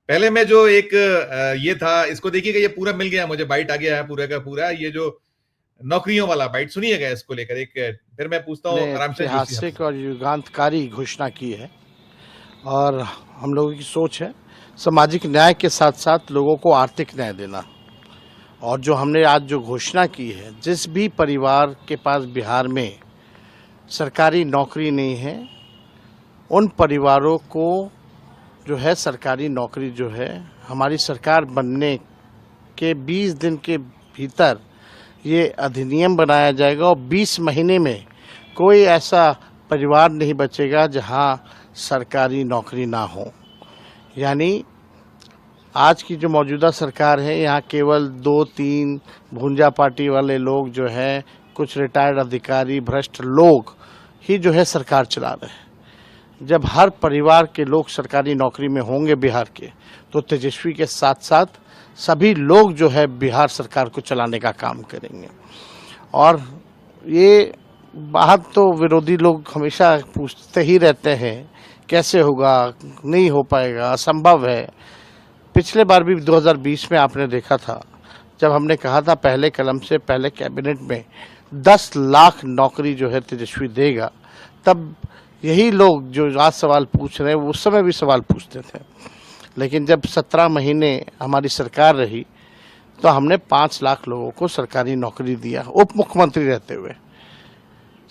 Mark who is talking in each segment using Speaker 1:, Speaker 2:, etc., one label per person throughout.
Speaker 1: पहले में जो एक ये था, इसको देखिएगा, ये पूरा मिल गया मुझे, बाइट आ गया है पूरा का पूरा, ये जो नौकरियों वाला बाइट सुनिएगा इसको लेकर एक, फिर मैं पूछता हूँ
Speaker 2: ने
Speaker 1: रामचंद्र जोशी
Speaker 2: ऐतिहासिक
Speaker 1: आपसे।
Speaker 2: और युगांतकारी घोषणा की है और हम लोगों की सोच है सामाजिक न्याय के साथ साथ लोगों को आर्थिक न्याय देना। और जो हमने आज जो घोषणा की है, जिस भी परिवार के पास बिहार में सरकारी नौकरी नहीं है, उन परिवारों को जो है सरकारी नौकरी जो है हमारी सरकार बनने के 20 दिन के भीतर ये अधिनियम बनाया जाएगा और 20 महीने में कोई ऐसा परिवार नहीं बचेगा जहां सरकारी नौकरी ना हो। यानी आज की जो मौजूदा सरकार है, यहाँ केवल 2-3 भुंजा पार्टी वाले लोग जो हैं, कुछ रिटायर्ड अधिकारी, भ्रष्ट लोग ही जो है सरकार चला रहे हैं। जब हर परिवार के लोग सरकारी नौकरी में होंगे बिहार के, तो तेजस्वी के साथ साथ सभी लोग जो है बिहार सरकार को चलाने का काम करेंगे। और ये बात तो विरोधी लोग हमेशा पूछते ही रहते हैं, कैसे होगा, नहीं हो पाएगा, असंभव है। पिछले बार भी 2020 में आपने देखा था, जब हमने कहा था पहले कलम से पहले कैबिनेट में 10 लाख नौकरी जो है तेजस्वी देगा, तब यही लोग जो आज सवाल पूछ रहे हैं वो उस समय भी सवाल पूछते थे। लेकिन जब 17 महीने हमारी सरकार रही तो हमने 5 लाख लोगों को सरकारी नौकरी दिया, उप मुख्यमंत्री रहते हुए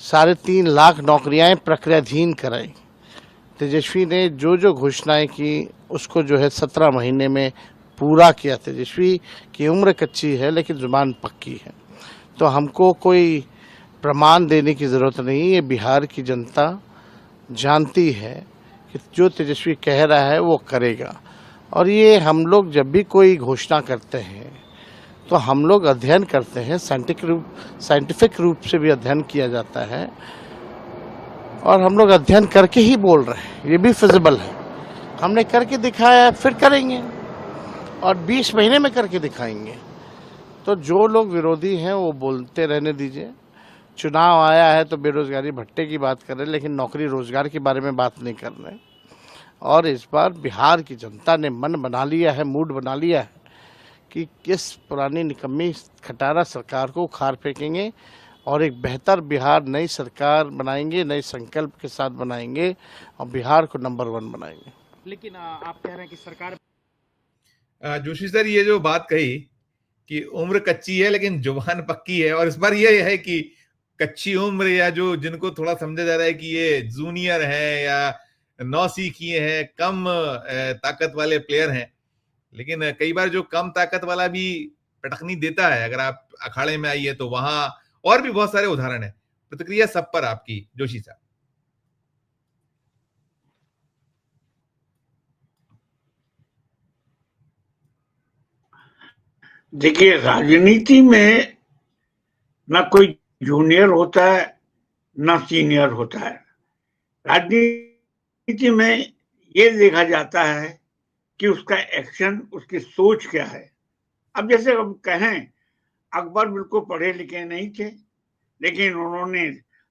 Speaker 2: 3.5 लाख नौकरियां प्रक्रियाधीन कराई। तेजस्वी ने जो जो घोषणाएं की उसको जो है 17 महीने में पूरा किया। तेजस्वी की उम्र कच्ची है लेकिन जुबान पक्की है, तो हमको कोई प्रमाण देने की ज़रूरत नहीं। ये बिहार की जनता जानती है कि जो तेजस्वी कह रहा है वो करेगा। और ये हम लोग जब भी कोई घोषणा करते हैं तो हम लोग अध्ययन करते हैं, साइंटिफिक रूप से भी अध्ययन किया जाता है, और हम लोग अध्ययन करके ही बोल रहे हैं। ये भी फिजिबल है, हमने करके दिखाया, फिर करेंगे और 20 महीने में करके दिखाएंगे। तो जो लोग विरोधी हैं वो बोलते रहने दीजिए। चुनाव आया है तो बेरोजगारी भत्ते की बात कर रहे हैं, लेकिन नौकरी रोजगार के बारे में बात नहीं कर रहे। और इस बार बिहार की जनता ने मन बना लिया है, मूड बना लिया है कि किस पुरानी निकम्मी खटारा सरकार को उखाड़ फेंकेंगे और एक बेहतर बिहार, नई सरकार बनाएंगे, नए संकल्प के साथ बनाएंगे और बिहार को नंबर 1 बनाएंगे।
Speaker 3: लेकिन आप कह रहे हैं कि सरकार,
Speaker 1: जोशी सर, ये जो बात कही कि उम्र कच्ची है लेकिन जुबान पक्की है, और इस बार ये है कि कच्ची उम्र, या जो जिनको थोड़ा समझा जा रहा है कि ये जूनियर है या नौसिखिए हैं, कम ताकत वाले प्लेयर हैं, लेकिन कई बार जो कम ताकत वाला भी पटखनी देता है, अगर आप अखाड़े में आइए तो वहां और भी बहुत सारे उदाहरण है। प्रतिक्रिया सब पर आपकी, जोशी साहब।
Speaker 4: देखिए, राजनीति में ना कोई जूनियर होता है ना सीनियर होता है। राजनीति में ये देखा जाता है कि उसका एक्शन, उसकी सोच क्या है। अब जैसे हम कहें, अकबर बिल्कुल पढ़े लिखे नहीं थे, लेकिन उन्होंने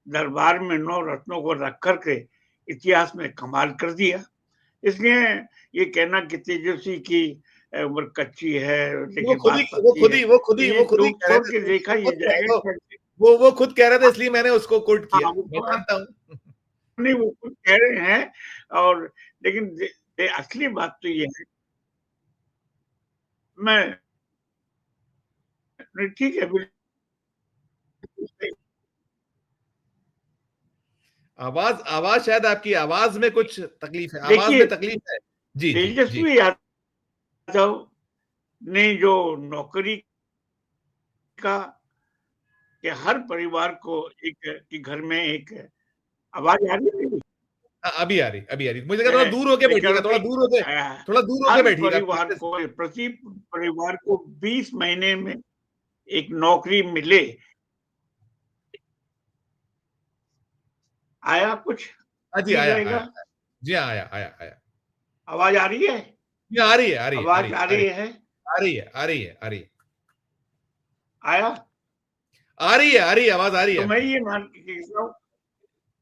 Speaker 4: दरबार में 9 रत्नों को रख करके इतिहास में कमाल कर दिया। इसलिए ये कहना कि तेजस्वी की उम्र कच्ची है लेकिन बात पक्की है,
Speaker 1: वो खुद ही
Speaker 4: लोग
Speaker 1: कह रहे
Speaker 4: सोच
Speaker 1: थे,
Speaker 4: के देखा ये जाएगा।
Speaker 1: वो खुद कह रहे थे, इसलिए मैंने उसको कोट किया, मैं मानता हूं।
Speaker 4: नहीं, वो कुछ कह रहे हैं, और लेकिन असली बात तो ये है, मैं ठीक है,
Speaker 1: आवाज आवाज शायद आपकी आवाज में कुछ तकलीफ है, आवाज
Speaker 4: देखिए,
Speaker 1: में तकलीफ है। जी जी जी।
Speaker 4: तेजस्वी यादव ने जो नौकरी का, कि हर परिवार को एक, कि घर में एक, आवाज आ रही है,
Speaker 1: अभी आ रही, अभी आ रही, मुझे लगा थोड़ा दूर होके
Speaker 4: मैं कह
Speaker 1: बैठिएगा,
Speaker 4: रहा हूँ कि
Speaker 1: थोड़ा दूर होके
Speaker 4: हर
Speaker 1: बैठिएगा
Speaker 4: परिवार
Speaker 1: आप।
Speaker 4: को, प्रति परिवार को 20 महीने में एक नौकरी मिले। आया कुछ
Speaker 1: हाँ जी,
Speaker 4: ठीक
Speaker 1: आया आया
Speaker 4: रहेगा।
Speaker 1: आया। जी हाँ, आया आया आया।
Speaker 4: आवाज आ रही है,
Speaker 1: जी, आ रही है आ रही है आ रही
Speaker 4: आवाज
Speaker 1: है
Speaker 4: आ
Speaker 1: आ रही
Speaker 4: रही है,
Speaker 1: आ रही है आ रही है आ रही है
Speaker 4: आया।
Speaker 1: आ रही है आ रही है, आवाज आ रही है
Speaker 4: तो मैं
Speaker 1: आपकी।
Speaker 4: ये मान के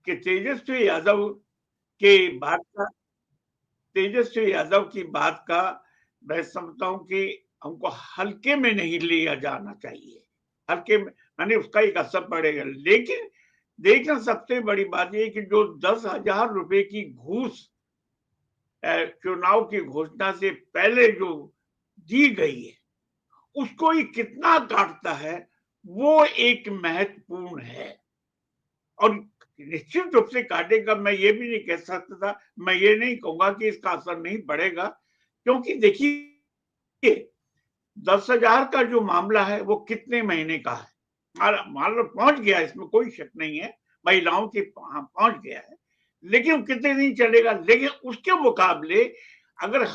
Speaker 4: कहता हूँ कि के बात का, तेजस्वी यादव की बात का मैं समझता हूँ कि हमको हल्के में नहीं लिया जाना चाहिए। हल्के में यानी उसका एक असर पड़ेगा। लेकिन देखना सबसे बड़ी बात ये है कि जो 10,000 रुपए की घूस चुनाव की घोषणा से पहले जो दी गई है, उसको ये कितना काटता है, वो एक महत्वपूर्ण है। और निश्चित रूप से काटेगा, मैं ये भी नहीं कह सकता था, मैं ये नहीं कहूँगा कि इसका असर नहीं पड़ेगा, क्योंकि देखिए 10,000 का जो मामला है वो कितने महीने का है? मान लो पहुँच गया, इसमें कोई शक नहीं है, महिलाओं की पहुँच गया है, लेकिन कितने दिन चलेगा? लेकिन उसके मुकाबले अगर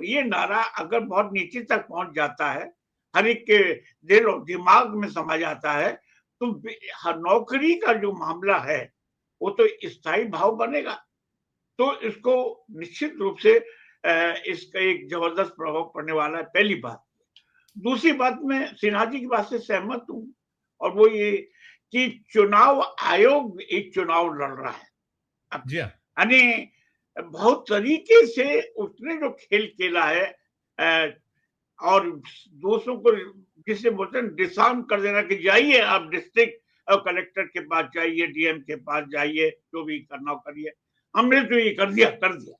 Speaker 4: ये नारा अगर बहुत नीचे तक पहुँच जाता है, हर एक के दिल और दिमाग में समा जाता है, तो नौकरी का जो मामला है, वो तो स्थायी भाव बनेगा। तो इसको निश्चित रूप से इसका एक जबरदस्त प्रभाव पड़ने वाला है, पहली बात। दूसरी बात, मैं सिन्हा जी की बात से सहमत हूँ, और वो ये कि चुनाव आयोग एक चुनाव लड़ रहा है। अब
Speaker 1: जी हाँ।
Speaker 4: यानी बहुत तरीके से उसने जो खेल खेला है, और दोस्तों को जिसे बोलते हैं डिसआर्म कर देना कि जाइए आप डिस्ट्रिक्ट कलेक्टर के पास जाइए, डीएम के पास जाइए, जो भी करना हो करिए, हमने तो ये कर दिया कर दिया।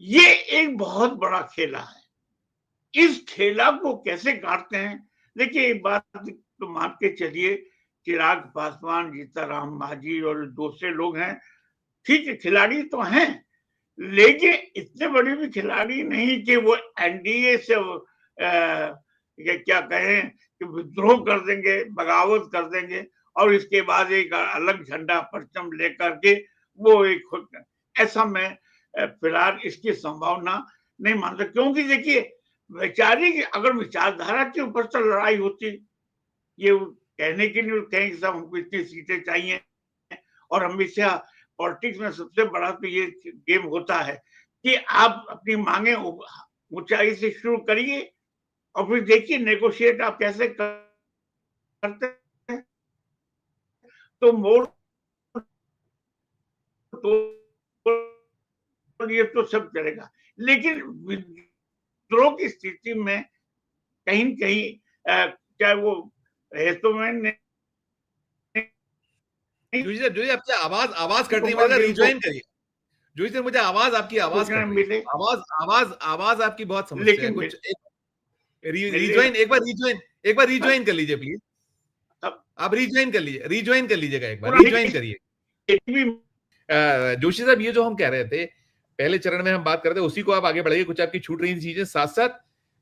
Speaker 4: ये एक बहुत बड़ा खेला है। इस खेला को कैसे काटते हैं? देखिए, एक बात तो मान के चलिए, चिराग पासवान, जीतनराम मांझी और दूसरे लोग हैं, ठीक है, खिलाड़ी तो हैं, लेकिन इतने बड़े भी खिलाड़ी नहीं कि वो एनडीए से ये क्या कहें कि विद्रोह कर देंगे, बगावत कर देंगे, और इसके बाद एक अलग झंडा परचम लेकर के वो एक ऐसा मैं फिलहाल इसकी संभावना नहीं मानता, क्योंकि देखिए वैचारिक अगर विचारधारा के ऊपर से लड़ाई होती, ये कहने के लिए कहें कि साहब हमको इतनी सीटें चाहिए, और हमेशा पॉलिटिक्स में सबसे बड़ा तो ये गेम होता है कि आप अपनी मांगे ऊंचाई से शुरू करिए, और फिर देखिए नेगोशिएट आप कैसे करते हैं, तो मोड़ तो ये तो सब चलेगा। लेकिन विद्रोह की स्थिति में कहीं न कहीं चाहे वो हेतुमैन
Speaker 1: जोशी सर, आपकी आवाज कट रही है,
Speaker 4: को
Speaker 1: मुझे
Speaker 4: जिनको
Speaker 1: रिजॉइन करिए। जोशी सर, मुझे आपकी आवाज
Speaker 4: सूचना
Speaker 1: कट रही है।
Speaker 4: मिले,
Speaker 1: आवाज आपकी बहुत समस्या है।
Speaker 4: लेकिन
Speaker 1: कुछ
Speaker 4: मिलेगा
Speaker 1: एक बार रिजॉइन कर लीजिए प्लीज।
Speaker 4: तब
Speaker 1: आप रिजॉइन कर लीजिएगा, एक बार
Speaker 4: पूरा
Speaker 1: रिजॉइन करिए। जोशी साहब, ये जो हम कह रहे थे पहले चरण में, हम बात कर रहे थे, उसी को आप आगे बढ़ाइए। कुछ आपकी छूट रही चीजें, साथ साथ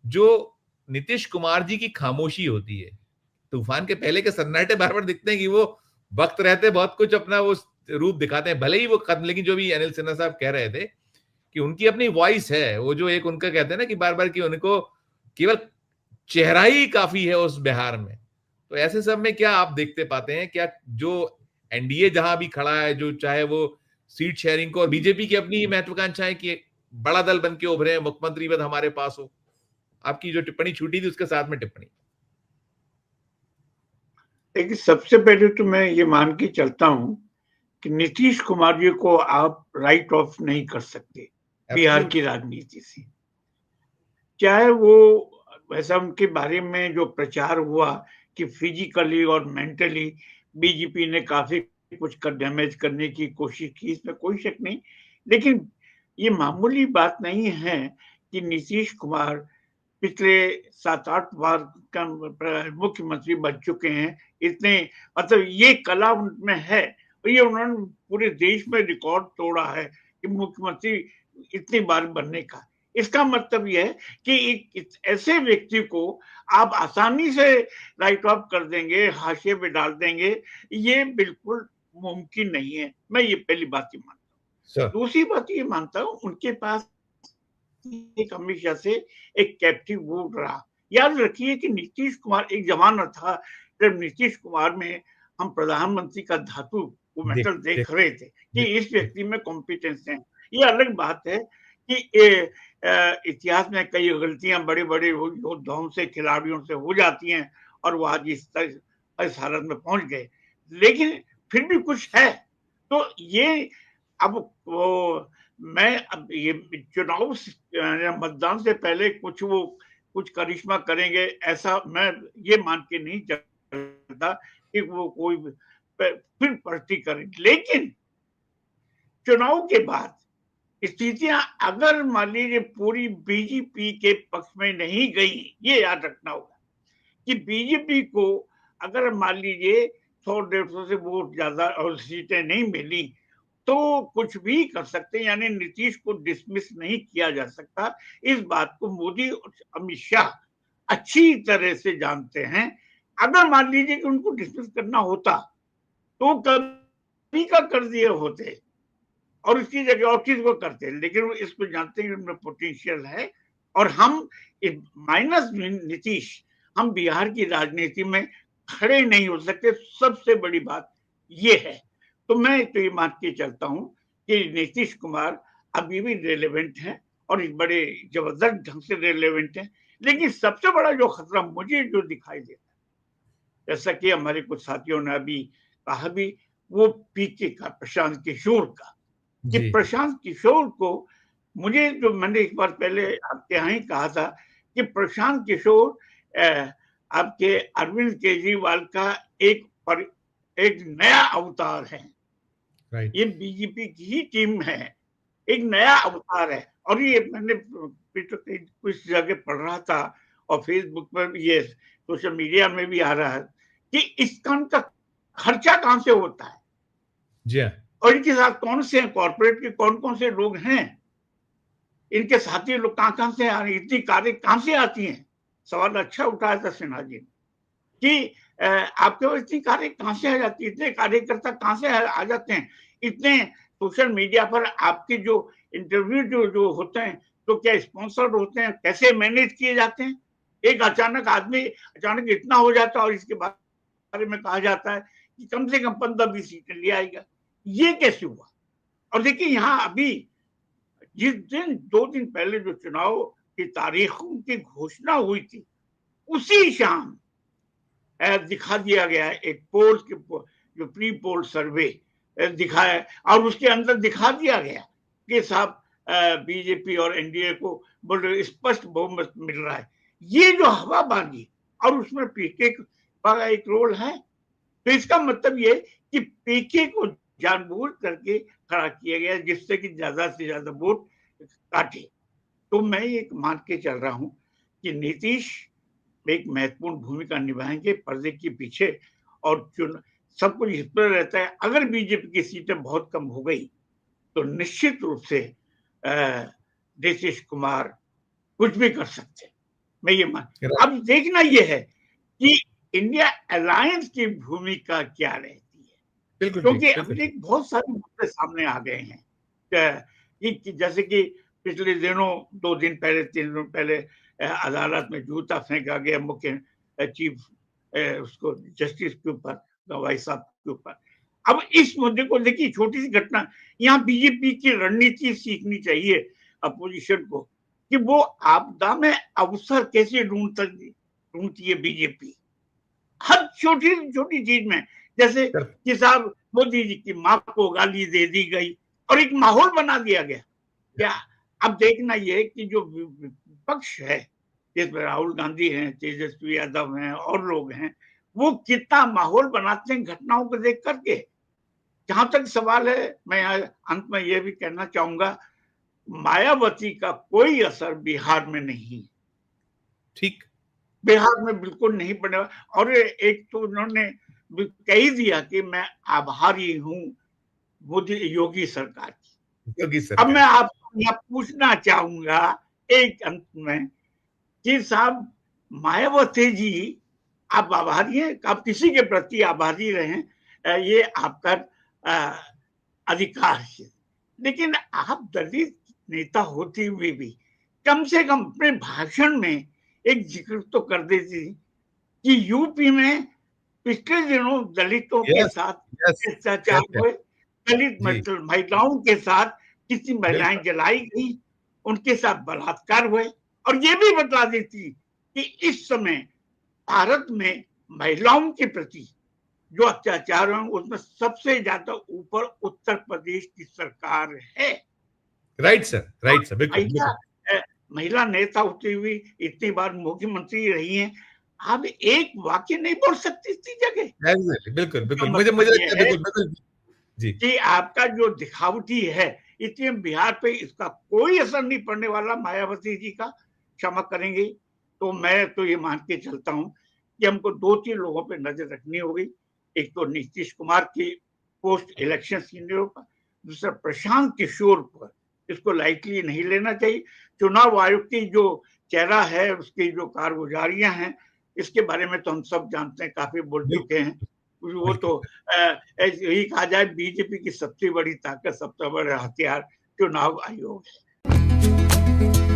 Speaker 1: जो नीतीश कुमार जी की खामोशी होती है, तूफान के पहले के सन्नाटे बार बार दिखते हैं कि वो वक्त रहते बहुत कुछ अपना वो रूप दिखाते हैं, भले ही वो खत्म। लेकिन जो भी अनिल सिन्हा साहब कह रहे थे कि उनकी अपनी वॉइस है, वो जो एक उनका कहते हैं ना कि बार बार कि उनको केवल चेहरा ही काफी है उस बिहार में। तो ऐसे सब में क्या आप देखते पाते हैं, क्या जो एनडीए जहां भी खड़ा है, जो चाहे वो सीट शेयरिंग को, और बीजेपी की अपनी महत्वाकांक्षा है कि बड़ा दल बन के उभरे, मुख्यमंत्री पद हमारे पास हो। आपकी जो टिप्पणी छूटी थी उसके साथ में टिप्पणी।
Speaker 4: देखिए, सबसे पहले तो मैं ये मान के चलता हूं कि नीतीश कुमार जी को आप राइट ऑफ नहीं कर सकते बिहार की राजनीति से। चाहे वो वैसा उनके बारे में जो प्रचार हुआ कि फिजिकली और मेंटली बीजेपी ने काफी कुछ कर डैमेज करने की कोशिश की, इसमें कोई शक नहीं। लेकिन ये मामूली बात नहीं है कि नीतीश कुमार पिछले 7-8 बार का मुख्यमंत्री बन चुके हैं। इतने मतलब ये कला उनमें है, और ये उन्होंने पूरे देश में रिकॉर्ड तोड़ा है कि मुख्यमंत्री इतनी बार बनने का। इसका मतलब ये है कि एक ऐसे व्यक्ति को आप आसानी से राइट ऑफ कर देंगे, हाशिए पे डाल देंगे, ये बिल्कुल मुमकिन नहीं है। मैं ये पहली बात ही मानता हूँ। दूसरी बात ये मानता हूँ, उनके पास एक हमेशा से एक कैप्टिव वोट रहा। याद रखिए कि नीतीश कुमार एक जमाना था जब नीतीश कुमार में हम प्रधानमंत्री का धातु वो मेटल देख रहे थे कि इस व्यक्ति में कॉम्पिटेंस है। ये अलग बात है कि इतिहास में कई गलतियां बड़े-बड़े योद्धाओं से, खिलाड़ियों से हो जाती हैं, और वो आज इस हालत में पहुंच गए। लेकिन फिर भी कुछ है। तो ये अब वो मैं अब ये चुनाव मतदान से पहले कुछ करिश्मा करेंगे, ऐसा मैं ये मान के नहीं चलता कि वो कोई फिर भर्ती करें। लेकिन चुनाव के बाद स्थितियां अगर मान लीजिए पूरी बीजेपी के पक्ष में नहीं गई, ये याद रखना होगा कि बीजेपी को अगर मान लीजिए 100-150 से वोट ज्यादा और सीटें नहीं मिली तो कुछ भी कर सकते हैं, यानी नीतीश को डिसमिस नहीं किया जा सकता। इस बात को मोदी और अमित शाह अच्छी तरह से जानते हैं। अगर मान लीजिए कि उनको डिसमिस करना होता तो कभी का कर दिए होते और उसकी जगह और चीज को करते, लेकिन वो इसको जानते हैं कि उनमें पोटेंशियल है। और हम माइनस नीतीश हम बिहार की राजनीति में खड़े नहीं हो सकते। सबसे बड़ी बात ये है। तो मैं तो ये मान के चलता हूं कि नीतीश कुमार अभी भी रेलेवेंट हैं और बड़े जबरदस्त ढंग से रेलेवेंट हैं। लेकिन सबसे बड़ा जो खतरा मुझे जो दिखाई देता है, जैसा कि हमारे कुछ साथियों ने अभी कहा भी, वो पीके का, प्रशांत किशोर का, कि
Speaker 1: जी
Speaker 4: प्रशांत किशोर को मुझे जो मैंने एक बार पहले आपके यहाँ ही कहा था कि प्रशांत किशोर आपके अरविंद केजरीवाल का एक नया अवतार है।
Speaker 1: राइट
Speaker 4: ये बीजेपी की ही टीम है, एक नया अवतार है। और ये मैंने कुछ जगह पढ़ रहा था और फेसबुक पर, ये सोशल मीडिया में भी आ रहा है कि इस्कॉन का खर्चा कहां से होता है
Speaker 1: जी हाँ
Speaker 4: और इनके साथ कौन से कॉर्पोरेट के कौन कौन से लोग हैं, इनके साथी लोग कहां कहां से आ रहे हैं, इतनी कारें कहां से आती हैं। सवाल अच्छा उठाया था सिन्हा जी ने कि आपके पास इतनी कारें कहां से आ जाती है, इतने कार्यकर्ता कहां से आ जाते हैं, इतने सोशल मीडिया पर आपके जो इंटरव्यू जो होते हैं तो क्या स्पॉन्सर्ड होते हैं, कैसे मैनेज किए जाते हैं। एक अचानक इतना हो जाता है और इसके बारे में कहा जाता है कि कम से कम 15-20 सीटें ले आएगा। ये कैसे हुआ। और देखिए यहाँ अभी जिस दिन 2 दिन पहले जो चुनाव की तारीखों की घोषणा हुई थी, उसी शाम दिखा दिया गया है एक पोल के जो प्री पोल सर्वे दिखाया और उसके अंदर दिखा दिया गया कि साहब बीजेपी और एनडीए को बोले स्पष्ट बहुमत मिल रहा है। ये जो हवाबाजी और उसमें पीके का एक रोल है, तो इसका मतलब ये कि पीके को जानबूझ करके खड़ा किया गया जिससे कि ज्यादा से ज्यादा वोट काटे। तो मैं एक मान के चल रहा हूं कि नीतीश एक महत्वपूर्ण भूमिका निभाएंगे पर्दे के पीछे और सब कुछ इस पर रहता है। अगर बीजेपी की सीटें बहुत कम हो गई तो निश्चित रूप से नीतीश कुमार कुछ भी कर सकते हैं। मैं ये मान, अब देखना यह है कि इंडिया अलायंस की भूमिका क्या रहती है,
Speaker 1: बिल्कुल
Speaker 4: क्योंकि
Speaker 1: ठीक बिल्कुल
Speaker 4: अभी
Speaker 1: ठीक
Speaker 4: बहुत सारे मुद्दे सामने आ गए हैं कि जैसे कि पिछले दिनों 2 दिन पहले 3 दिन पहले अदालत में जूता फेंका गया मुख्य चीफ उसको जस्टिस के ऊपर, गवाही साहब के ऊपर। अब इस मुद्दे को देखिए, छोटी सी घटना, यहाँ बीजेपी की रणनीति सीखनी चाहिए अपोजिशन को कि वो आपदा में अवसर कैसे ढूंढती है बीजेपी, हर छोटी छोटी चीज में। जैसे
Speaker 1: कर-
Speaker 4: कि साहब मोदी जी की मां को गाली दे दी गई और एक माहौल बना दिया गया। क्या अब देखना ये कि जो विपक्ष है, जिसमें राहुल गांधी हैं, तेजस्वी यादव हैं और लोग हैं, वो कितना माहौल बनाते हैं घटनाओं को देख करके। जहां तक सवाल है, मैं अंत में यह भी कहना चाहूंगा, मायावती का कोई असर बिहार में नहीं,
Speaker 1: ठीक
Speaker 4: बिहार में बिल्कुल नहीं पड़े। और एक तो उन्होंने कह ही दिया कि मैं आभारी हूं मोदी योगी सरकार की।
Speaker 1: योगी
Speaker 4: अब मैं
Speaker 1: सरकार
Speaker 4: आपको यह पूछना चाहूंगा एक अंत में कि साहब मायावती जी, आप आभारी हैं, आप किसी के प्रति आभारी रहें, ये आपका अधिकार है। लेकिन आप दलित नेता होते हुए भी कम से कम अपने भाषण में एक जिक्र तो कर देती कि यूपी में पिछले दिनों दलितों के
Speaker 1: यस
Speaker 4: साथ
Speaker 1: यस
Speaker 4: अत्याचार
Speaker 1: यस यस
Speaker 4: हुए, दलित
Speaker 1: जी
Speaker 4: महिलाओं के साथ कितनी महिलाएं
Speaker 1: बिल्कुल
Speaker 4: जलाई गई, उनके साथ बलात्कार हुए। और ये भी बता देती कि इस समय भारत में महिलाओं के प्रति जो अत्याचार हैं उसमें सबसे ज्यादा ऊपर उत्तर प्रदेश की सरकार है।
Speaker 1: राइट सर, बिल्कुल
Speaker 4: महिला
Speaker 1: बिल्कुल।
Speaker 4: महिला नेता होती हुई इतनी बार मुख्यमंत्री रही हैं, आप एक वाक्य नहीं बोल सकती इतनी जगह।
Speaker 1: Exactly, बिल्कुल
Speaker 4: इसका
Speaker 1: बिल्कुल, मुझे
Speaker 4: मतलब
Speaker 1: लगता
Speaker 4: ये
Speaker 1: है
Speaker 4: है
Speaker 1: बिल्कुल बिल्कुल। जी।
Speaker 4: कि आपका जो दिखावटी है, इसलिए बिहार पे इसका कोई असर नहीं पड़ने वाला। मायावती जी का क्षमा करेंगे तो मैं तो ये मान के चलता हूँ कि हमको 2-3 लोगों पे नजर रखनी होगी। एक तो नीतीश कुमार की पोस्ट इलेक्शन सीनियरों पर, दूसरा प्रशांत किशोर पर। इसको लाइटली नहीं लेना चाहिए। चुनाव आयोग की जो चेहरा है, उसकी जो कारगुजारियां हैं, इसके बारे में तो हम सब जानते हैं, काफी बोल चुके हैं। वो तो यही कहा जाए बीजेपी की सबसे बड़ी ताकत, सबसे बड़ा हथियार चुनाव आयोग है।